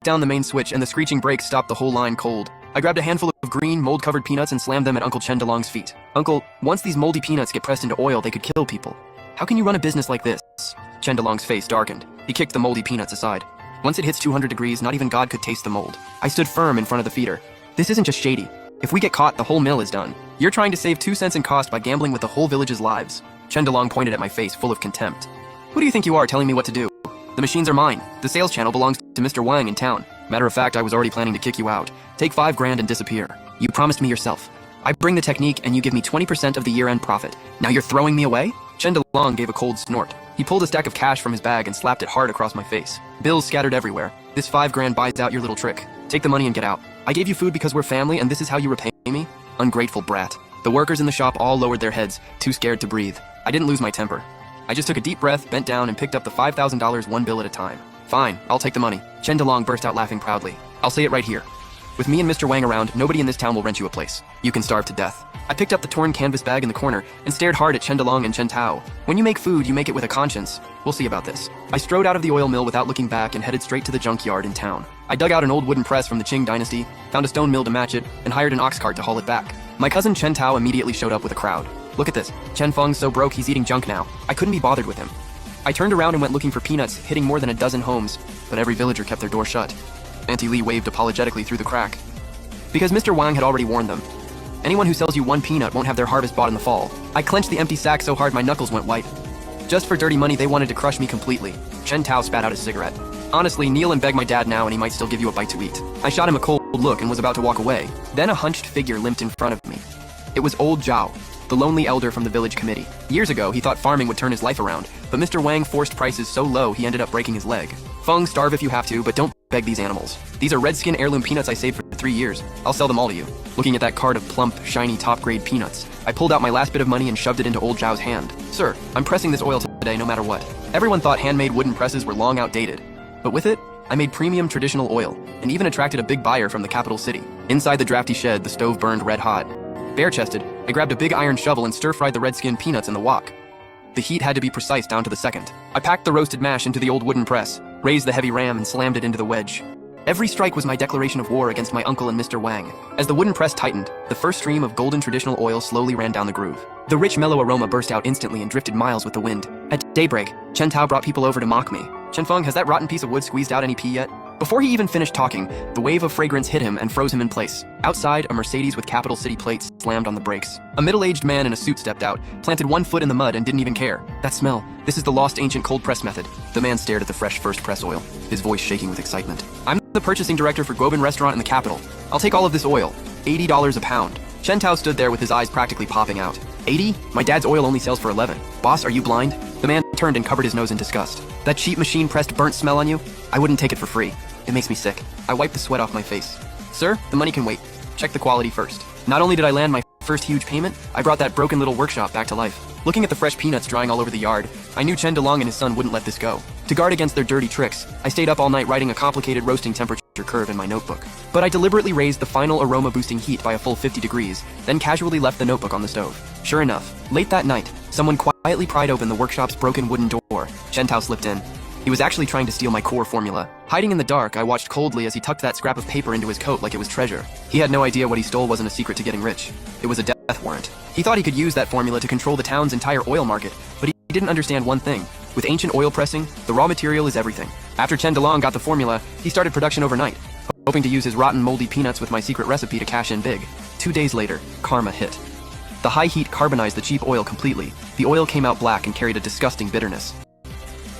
down the main switch and the screeching brakes stopped the whole line cold. I grabbed a handful of green, mold-covered peanuts and slammed them at Uncle Chendalong's feet. Uncle, once these moldy peanuts get pressed into oil, they could kill people. How can you run a business like this? Chendalong's face darkened. He kicked the moldy peanuts aside. Once it hits 200 degrees, not even God could taste the mold. I stood firm in front of the feeder. This isn't just shady. If we get caught, the whole mill is done. You're trying to save 2 cents in cost by gambling with the whole village's lives. Chendalong pointed at my face, full of contempt. Who do you think you are telling me what to do? The machines are mine. The sales channel belongs to Mr. Wang in town. Matter of fact, I was already planning to kick you out. Take 5 grand and disappear. You promised me yourself. I bring the technique and you give me 20% of the year-end profit. Now you're throwing me away? Chendalong gave a cold snort. He pulled a stack of cash from his bag and slapped it hard across my face. Bills scattered everywhere. This 5 grand buys out your little trick. Take the money and get out. I gave you food because we're family and this is how you repay me? Ungrateful brat. The workers in the shop all lowered their heads, too scared to breathe. I didn't lose my temper. I just took a deep breath, bent down, and picked up the $5,000 one bill at a time. Fine, I'll take the money. Chendalong burst out laughing proudly. I'll say it right here. With me and Mr. Wang around, nobody in this town will rent you a place. You can starve to death. I picked up the torn canvas bag in the corner and stared hard at Chendalong and Chentao. When you make food, you make it with a conscience. We'll see about this. I strode out of the oil mill without looking back and headed straight to the junkyard in town. I dug out an old wooden press from the Qing dynasty, found a stone mill to match it, and hired an ox cart to haul it back. My cousin Chentao immediately showed up with a crowd. Look at this. Chen Feng's so broke he's eating junk now. I couldn't be bothered with him. I turned around and went looking for peanuts, hitting more than a dozen homes, but every villager kept their door shut. Auntie Lee waved apologetically through the crack. Because Mr. Wang had already warned them. Anyone who sells you 1 peanut won't have their harvest bought in the fall. I clenched the empty sack so hard my knuckles went white. Just for dirty money, they wanted to crush me completely. Chentao spat out his cigarette. Honestly, kneel and beg my dad now and he might still give you a bite to eat. I shot him a cold look and was about to walk away. Then a hunched figure limped in front of me. It was old Zhao, the lonely elder from the village committee. Years ago, he thought farming would turn his life around, but Mr. Wang forced prices so low he ended up breaking his leg. Feng, starve if you have to, but don't beg these animals. These are Redskin heirloom peanuts I saved for 3 years. I'll sell them all to you. Looking at that cart of plump, shiny, top-grade peanuts, I pulled out my last bit of money and shoved it into old Zhao's hand. Sir, I'm pressing this oil today no matter what. Everyone thought handmade wooden presses were long outdated. But with it, I made premium traditional oil, and even attracted a big buyer from the capital city. Inside the drafty shed, the stove burned red hot. Bare-chested, I grabbed a big iron shovel and stir-fried the Redskin peanuts in the wok. The heat had to be precise down to the second. I packed the roasted mash into the old wooden press, raised the heavy ram and slammed it into the wedge. Every strike was my declaration of war against my uncle and Mr. Wang. As the wooden press tightened, the first stream of golden traditional oil slowly ran down the groove. The rich mellow aroma burst out instantly and drifted miles with the wind. At daybreak, Chentao brought people over to mock me. Chen Feng, has that rotten piece of wood squeezed out any pee yet? Before he even finished talking, the wave of fragrance hit him and froze him in place. Outside, a Mercedes with capital city plates slammed on the brakes. A middle-aged man in a suit stepped out, planted 1 foot in the mud and didn't even care. That smell. This is the lost ancient cold press method. The man stared at the fresh first press oil, his voice shaking with excitement. I'm the purchasing director for Guobin Restaurant in the capital. I'll take all of this oil. $80 a pound. Chentao stood there with his eyes practically popping out. 80? My dad's oil only sells for 11. Boss, are you blind? The man turned and covered his nose in disgust. That cheap machine-pressed burnt smell on you? I wouldn't take it for free. It makes me sick. I wiped the sweat off my face. Sir, the money can wait. Check the quality first. Not only did I land my first huge payment, I brought that broken little workshop back to life. Looking at the fresh peanuts drying all over the yard, I knew Chendalong and his son wouldn't let this go. To guard against their dirty tricks, I stayed up all night writing a complicated roasting temperature curve in my notebook. But I deliberately raised the final aroma-boosting heat by a full 50 degrees, then casually left the notebook on the stove. Sure enough, late that night, someone quietly pried open the workshop's broken wooden door. Chentao slipped in. He was actually trying to steal my core formula. Hiding in the dark, I watched coldly as he tucked that scrap of paper into his coat like it was treasure. He had no idea what he stole wasn't a secret to getting rich. It was a death warrant. He thought he could use that formula to control the town's entire oil market, but he didn't understand one thing. With ancient oil pressing, the raw material is everything. After Chendalong got the formula, he started production overnight, hoping to use his rotten, moldy peanuts with my secret recipe to cash in big. 2 days later, karma hit. The high heat carbonized the cheap oil completely. The oil came out black and carried a disgusting bitterness.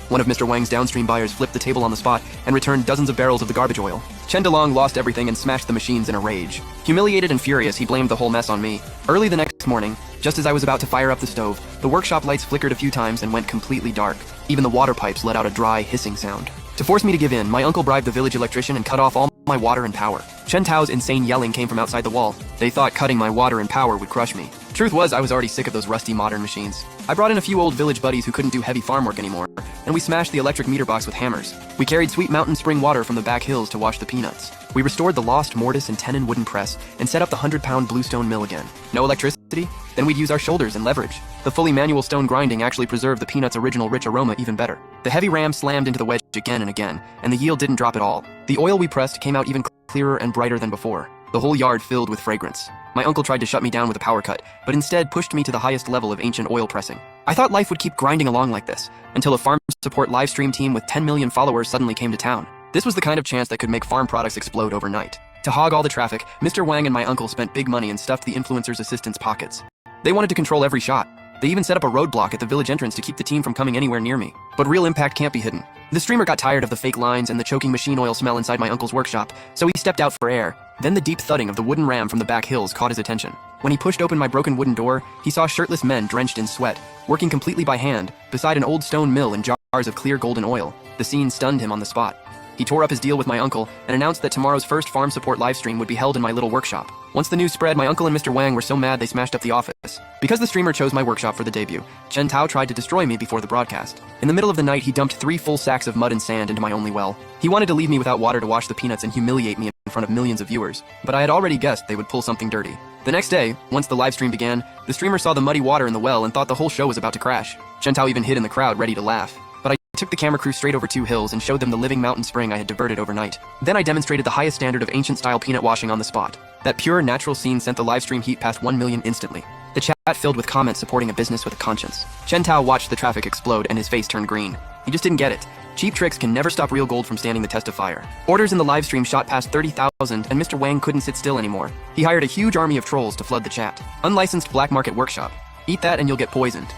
One of Mr. Wang's downstream buyers flipped the table on the spot and returned dozens of barrels of the garbage oil. Chendalong lost everything and smashed the machines in a rage. Humiliated and furious, he blamed the whole mess on me. Early the next morning, just as I was about to fire up the stove, the workshop lights flickered a few times and went completely dark. Even the water pipes let out a dry, hissing sound. To force me to give in, my uncle bribed the village electrician and cut off all my water and power. Chentao's insane yelling came from outside the wall. They thought cutting my water and power would crush me. Truth was, I was already sick of those rusty modern machines. I brought in a few old village buddies who couldn't do heavy farm work anymore, and we smashed the electric meter box with hammers. We carried sweet mountain spring water from the back hills to wash the peanuts. We restored the lost mortise and tenon wooden press and set up the 100-pound bluestone mill again. No electricity? Then we'd use our shoulders and leverage. The fully manual stone grinding actually preserved the peanuts' original rich aroma even better. The heavy ram slammed into the wedge again and again, and the yield didn't drop at all. The oil we pressed came out even clearer and brighter than before. The whole yard filled with fragrance. My uncle tried to shut me down with a power cut, but instead pushed me to the highest level of ancient oil pressing. I thought life would keep grinding along like this, until a farm support livestream team with 10 million followers suddenly came to town. This was the kind of chance that could make farm products explode overnight. To hog all the traffic, Mr. Wang and my uncle spent big money and stuffed the influencers' assistants' pockets. They wanted to control every shot. They even set up a roadblock at the village entrance to keep the team from coming anywhere near me. But real impact can't be hidden. The streamer got tired of the fake lines and the choking machine oil smell inside my uncle's workshop, so he stepped out for air. Then the deep thudding of the wooden ram from the back hills caught his attention. When he pushed open my broken wooden door, he saw shirtless men drenched in sweat, working completely by hand, beside an old stone mill and jars of clear golden oil. The scene stunned him on the spot. He tore up his deal with my uncle and announced that tomorrow's first farm support livestream would be held in my little workshop. Once the news spread, my uncle and Mr. Wang were so mad they smashed up the office. Because the streamer chose my workshop for the debut, Chen Tao tried to destroy me before the broadcast. In the middle of the night, he dumped 3 full sacks of mud and sand into my only well. He wanted to leave me without water to wash the peanuts and humiliate me in front of millions of viewers, but I had already guessed they would pull something dirty. The next day, once the livestream began, the streamer saw the muddy water in the well and thought the whole show was about to crash. Chen Tao even hid in the crowd, ready to laugh. But I took the camera crew straight over 2 hills and showed them the living mountain spring I had diverted overnight. Then I demonstrated the highest standard of ancient-style peanut washing on the spot. That pure, natural scene sent the livestream heat past 1 million instantly. The chat filled with comments supporting a business with a conscience. Chen Tao watched the traffic explode and his face turned green. He just didn't get it. Cheap tricks can never stop real gold from standing the test of fire. Orders in the livestream shot past 30,000 and Mr. Wang couldn't sit still anymore. He hired a huge army of trolls to flood the chat. Unlicensed black market workshop. Eat that and you'll get poisoned.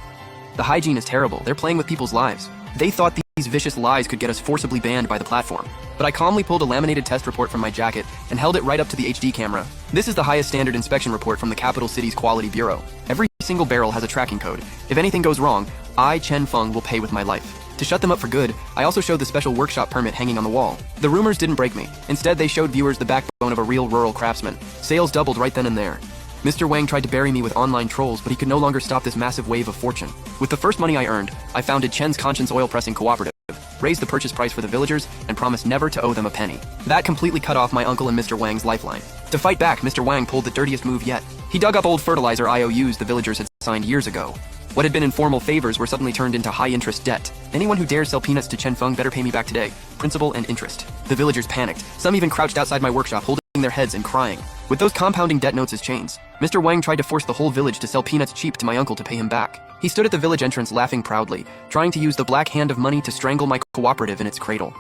The hygiene is terrible. They're playing with people's lives. They thought these vicious lies could get us forcibly banned by the platform. But I calmly pulled a laminated test report from my jacket and held it right up to the HD camera. This is the highest standard inspection report from the capital city's Quality Bureau. Every single barrel has a tracking code. If anything goes wrong, I, Chen Feng, will pay with my life. To shut them up for good, I also showed the special workshop permit hanging on the wall. The rumors didn't break me. Instead, they showed viewers the backbone of a real rural craftsman. Sales doubled right then and there. Mr. Wang tried to bury me with online trolls, but he could no longer stop this massive wave of fortune. With the first money I earned, I founded Chen's Conscience Oil Pressing Cooperative, raised the purchase price for the villagers, and promised never to owe them a penny. That completely cut off my uncle and Mr. Wang's lifeline. To fight back, Mr. Wang pulled the dirtiest move yet. He dug up old fertilizer IOUs the villagers had signed years ago. What had been informal favors were suddenly turned into high-interest debt. Anyone who dares sell peanuts to Chen Feng better pay me back today. Principal and interest. The villagers panicked. Some even crouched outside my workshop, holding their heads and crying. With those compounding debt notes as chains, Mr. Wang tried to force the whole village to sell peanuts cheap to my uncle to pay him back. He stood at the village entrance laughing proudly, trying to use the black hand of money to strangle my cooperative in its cradle.